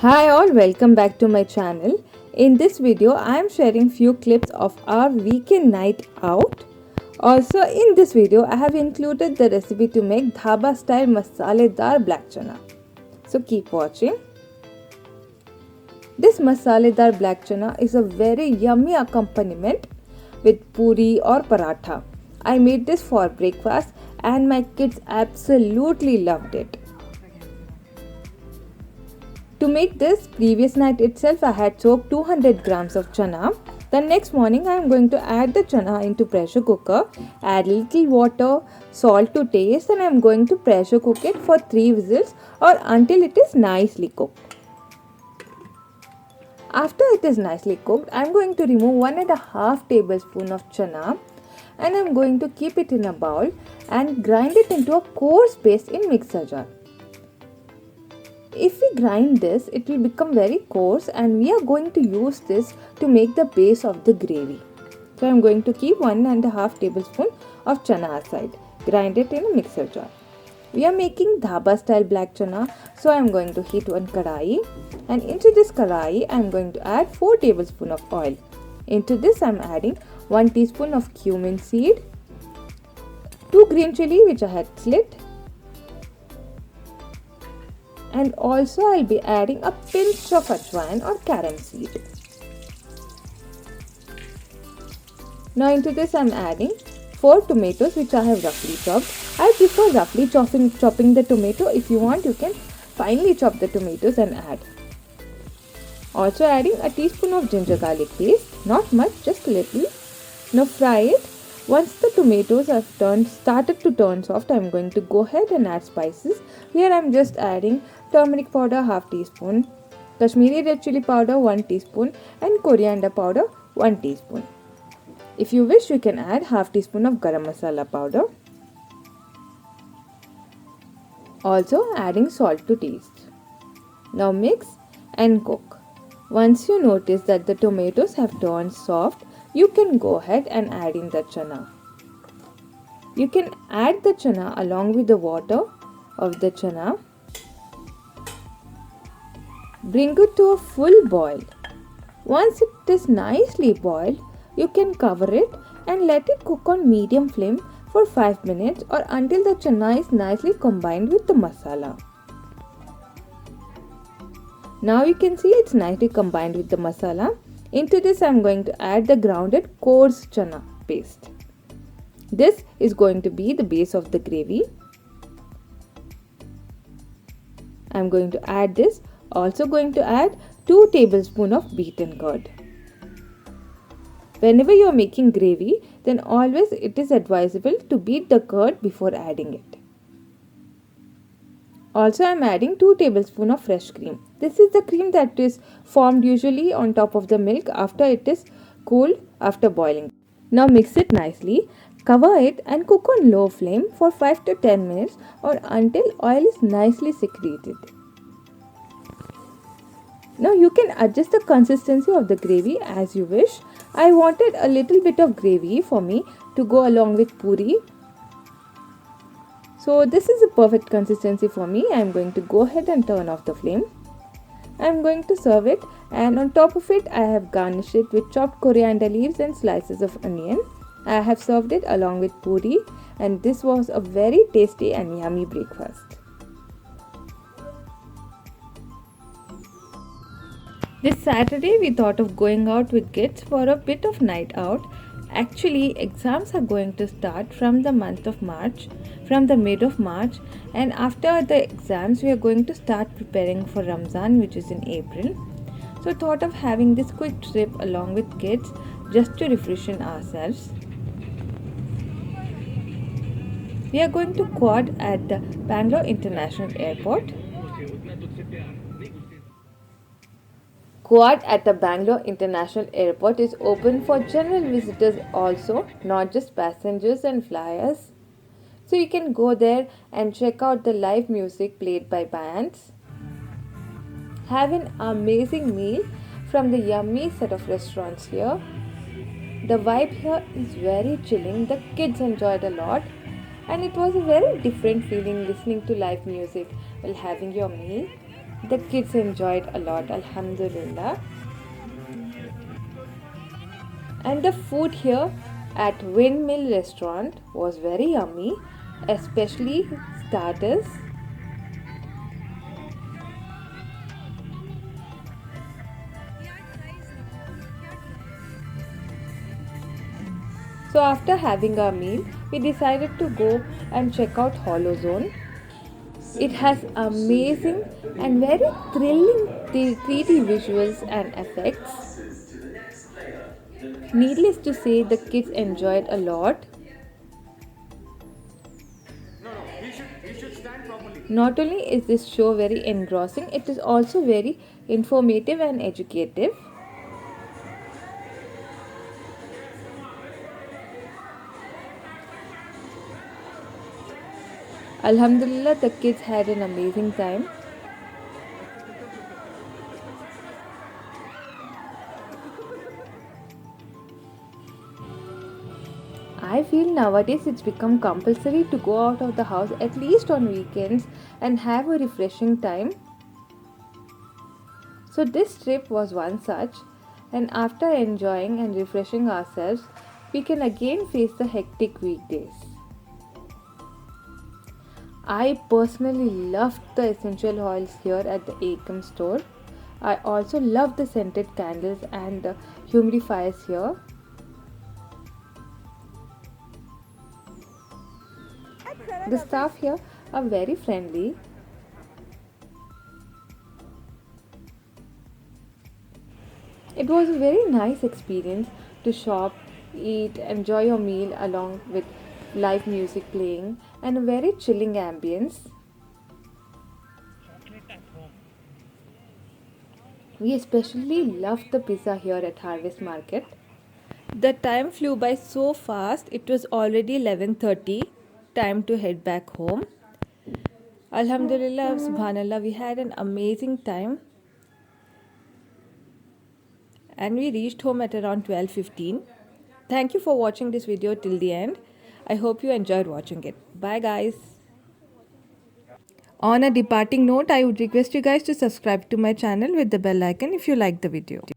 Hi all, welcome back to my channel. In this video I am sharing few clips of our weekend night out. Also in this video I have included the recipe to make dhaba style masaledar black chana. So keep watching. This masaledar black chana is a very yummy accompaniment with puri or paratha. I made this for breakfast and my kids absolutely loved it. To make this, previous night itself I had soaked 200 grams of chana. The next morning I am going to add the chana into pressure cooker, add little water, salt to taste, and I am going to pressure cook it for 3 whistles or until it is nicely cooked. After it is nicely cooked, I am going to remove 1.5 tablespoon of chana and I am going to keep it in a bowl and grind it into a coarse paste in mixer jar. If we grind this, it will become very coarse and we are going to use this to make the base of the gravy. So I am going to keep 1.5 tablespoon of chana aside. Grind it in a mixer jar. We are making dhaba style black chana, so I am going to heat one kadai, and into this kadai I am going to add 4 tablespoon of oil. Into this I am adding 1 teaspoon of cumin seed, 2 green chili which I had slit, and also I'll be adding a pinch of ajwain or carom seed. Now into this I'm adding 4 tomatoes which I have roughly chopped. I prefer roughly chopping the tomato. If you want, you can finely chop the tomatoes and add. Also adding a teaspoon of ginger garlic paste, not much, just a little. Now fry it. Once the tomatoes have started to turn soft, I am going to go ahead and add spices. Here I am just adding turmeric powder half teaspoon, Kashmiri red chili powder 1 teaspoon, and coriander powder 1 teaspoon. If you wish, you can add half teaspoon of garam masala powder. Also adding salt to taste. Now mix and cook. Once you notice that the tomatoes have turned soft, you can go ahead and add in the chana. You can add the chana along with the water of the chana. Bring it to a full boil. Once it is nicely boiled, you can cover it and let it cook on medium flame for 5 minutes or until the chana is nicely combined with the masala. Now you can see it's nicely combined with the masala. Into this I am going to add the grounded coarse chana paste. This is going to be the base of the gravy. I am going to add this. Also going to add 2 tablespoons of beaten curd. Whenever you are making gravy, then always it is advisable to beat the curd before adding it. Also I am adding 2 tablespoons of fresh cream. This is the cream that is formed usually on top of the milk after it is cooled after boiling. Now mix it nicely, cover it and cook on low flame for 5 to 10 minutes or until oil is nicely secreted. Now you can adjust the consistency of the gravy as you wish. I wanted a little bit of gravy for me to go along with puri. So this is a perfect consistency for me. I am going to go ahead and turn off the flame. I am going to serve it, and on top of it I have garnished it with chopped coriander leaves and slices of onion. I have served it along with puri, and this was a very tasty and yummy breakfast. This Saturday we thought of going out with kids for a bit of night out. Actually, exams are going to start from the month of March, from the mid of March, and after the exams we are going to start preparing for Ramzan, which is in April. So thought of having this quick trip along with kids just to refreshen ourselves. We are going to quad at the Bangalore International Airport. Quad at the Bangalore International Airport is open for general visitors also, not just passengers and flyers. So you can go there and check out the live music played by bands. Have an amazing meal from the yummy set of restaurants here. The vibe here is very chilling. The kids enjoyed a lot and it was a very different feeling listening to live music while having your meal. The kids enjoyed a lot, Alhamdulillah. And the food here at Windmill Restaurant was very yummy, especially starters. So after having our meal, we decided to go and check out Hollow Zone. It has amazing and very thrilling 3D visuals and effects. Needless to say, the kids enjoyed a lot. Not only is this show very engrossing, it is also very informative and educative. Alhamdulillah, the kids had an amazing time. I feel nowadays it's become compulsory to go out of the house at least on weekends and have a refreshing time. So, this trip was one such, and after enjoying and refreshing ourselves, we can again face the hectic weekdays. I personally loved the essential oils here at the Akam store. I also love the scented candles and the humidifiers here. The staff here are very friendly. It was a very nice experience to shop, eat, enjoy your meal along with live music playing and a very chilling ambience. We especially loved the pizza here at Harvest Market. The time flew by so fast, it was already 11:30. Time to head back home. Alhamdulillah, subhanallah, we had an amazing time and we reached home at around 12:15. Thank you for watching this video till the end. I hope you enjoyed watching it. Bye guys. On a departing note, I would request you guys to subscribe to my channel with the bell icon if you like the video.